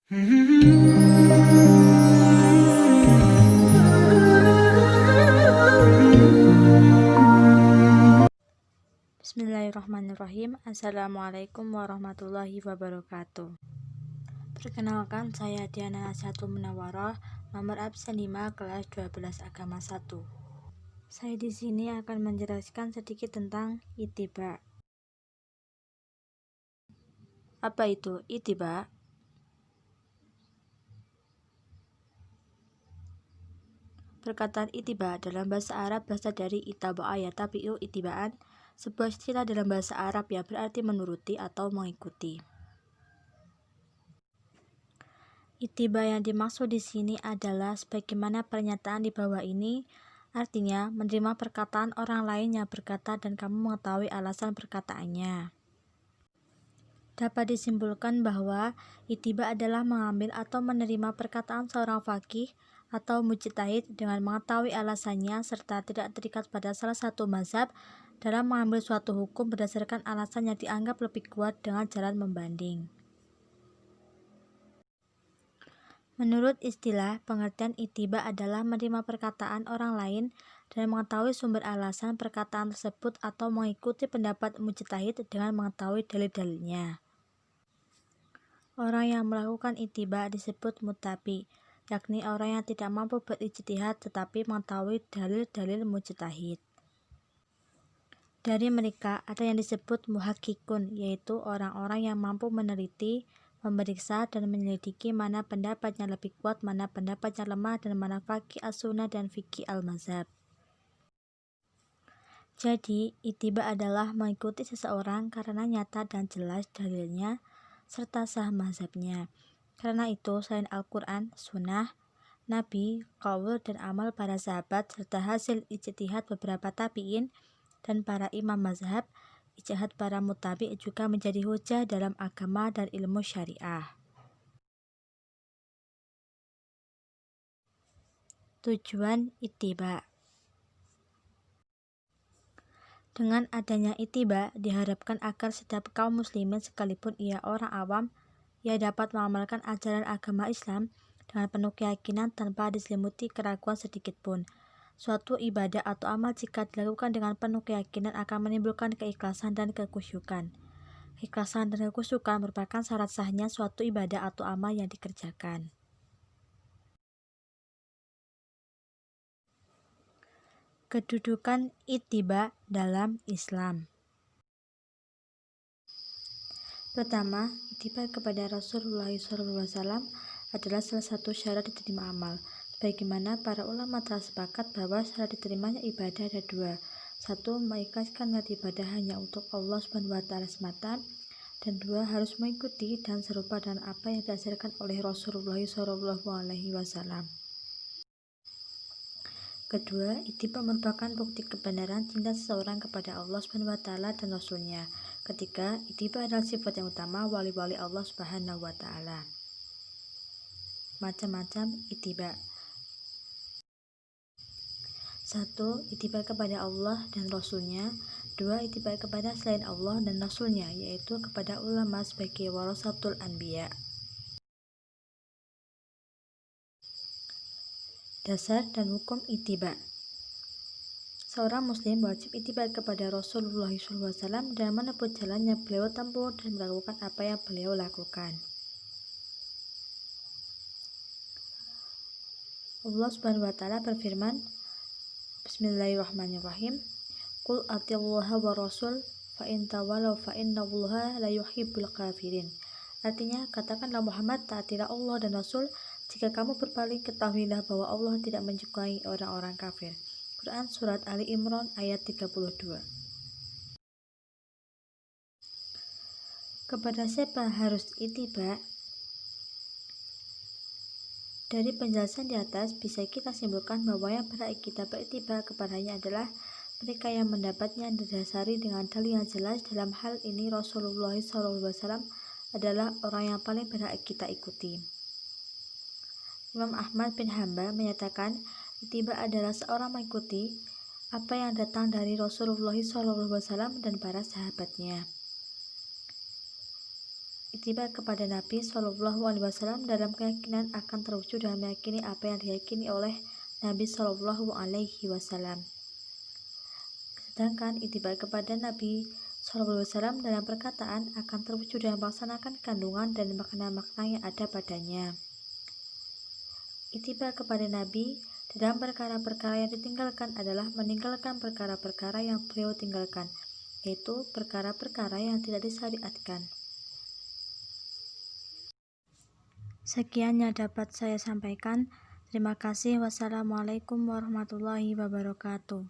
Bismillahirrahmanirrahim. Assalamualaikum warahmatullahi wabarakatuh. Perkenalkan, saya Diana Nasyatul Munawarah, nomor absen 5, kelas 12 agama 1. Saya di sini akan menjelaskan sedikit tentang ittiba. Apa itu ittiba? Perkataan ittiba dalam bahasa Arab berasal dari ittaba'a yatabi'u ittiba'an, sebuah istilah dalam bahasa Arab yang berarti menuruti atau mengikuti. Ittiba yang dimaksud di sini adalah sebagaimana pernyataan di bawah ini, artinya menerima perkataan orang lain yang berkata dan kamu mengetahui alasan perkataannya. Dapat disimpulkan bahwa ittiba adalah mengambil atau menerima perkataan seorang faqih atau mujtahid dengan mengetahui alasannya serta tidak terikat pada salah satu mazhab dalam mengambil suatu hukum berdasarkan alasan yang dianggap lebih kuat dengan jalan membanding. Menurut istilah, pengertian ittiba adalah menerima perkataan orang lain dan mengetahui sumber alasan perkataan tersebut atau mengikuti pendapat mujtahid dengan mengetahui dalil-dalilnya. Orang yang melakukan ittiba disebut muttabi, yakni orang yang tidak mampu berijtihad tetapi mengetahui dalil-dalil mujtahid. Dari mereka ada yang disebut muhakkikun, yaitu orang-orang yang mampu meneliti, memeriksa dan menyelidiki mana pendapatnya lebih kuat, mana pendapatnya lemah, dan mana faqih as-sunnah dan fikih al-mazhab. Jadi, ittiba adalah mengikuti seseorang karena nyata dan jelas dalilnya serta sah mazhabnya. Karena itu, selain Al-Quran, sunnah, Nabi, qaul dan amal para sahabat serta hasil ijtihad beberapa tabi'in dan para imam mazhab, ijtihad para muttabi juga menjadi hujah dalam agama dan ilmu syariah. Tujuan ittiba. Dengan adanya ittiba, diharapkan agar setiap kaum muslimin sekalipun ia orang awam, ia dapat mengamalkan ajaran agama Islam dengan penuh keyakinan tanpa diselimuti keraguan sedikitpun. Suatu ibadah atau amal jika dilakukan dengan penuh keyakinan akan menimbulkan keikhlasan dan kekhusyukan. Keikhlasan dan kekhusyukan merupakan syarat sahnya suatu ibadah atau amal yang dikerjakan. Kedudukan ittiba dalam Islam. Pertama, ittiba kepada Rasulullah SAW adalah salah satu syarat diterima amal. Bagaimana para ulama telah sepakat bahwa syarat diterimanya ibadah ada dua. Satu, mengikhlaskan niat ibadah hanya untuk Allah SWT semata, dan dua, harus mengikuti dan serupa dengan apa yang diajarkan oleh Rasulullah SAW. Kedua, ittiba merupakan bukti kebenaran cinta seseorang kepada Allah SWT dan Rasulnya. Ketiga, ittiba adalah sifat yang utama wali-wali Allah SWT. Macam-macam ittiba. 1. Ittiba kepada Allah dan Rasulnya. 2. Ittiba kepada selain Allah dan Rasulnya, yaitu kepada ulama sebagai warasatul anbiya. Dasar dan hukum ittiba. Seorang muslim wajib ittiba kepada Rasulullah SAW dan menempuh jalan yang beliau tempuh dan melakukan apa yang beliau lakukan. Allah SWT berfirman, Bismillahirrahmanirrahim, Qul atiullaha wa rasul fa in tawallaw fa innallaha la yuhibbul kafirin. Artinya, katakanlah Muhammad, taatilah Allah dan Rasul. Jika kamu berpaling, ketahuilah bahwa Allah tidak menyukai orang-orang kafir. Quran Surat Ali Imran ayat 32. Kepada siapa harus ittiba? Dari penjelasan di atas bisa kita simpulkan bahwa yang berhak kita berittiba kepadanya adalah mereka yang mendapatnya didasari dengan dalil yang jelas. Dalam hal ini Rasulullah SAW adalah orang yang paling berhak kita ikuti. Imam Ahmad bin Hanbal menyatakan ittiba adalah seorang mengikuti apa yang datang dari Rasulullah SAW dan para sahabatnya. Ittiba kepada Nabi Shallallahu Alaihi Wasallam dalam keyakinan akan terwujud dan meyakini apa yang diyakini oleh Nabi Shallallahu Alaihi Wasallam. Sedangkan ittiba kepada Nabi Shallallahu Alaihi Wasallam dalam perkataan akan terwujud dan melaksanakan kandungan dan makna-makna yang ada padanya. Ittiba kepada Nabi dalam perkara-perkara yang ditinggalkan adalah meninggalkan perkara-perkara yang beliau tinggalkan, yaitu perkara-perkara yang tidak disyariatkan. Sekian yang dapat saya sampaikan. Terima kasih. Wassalamualaikum warahmatullahi wabarakatuh.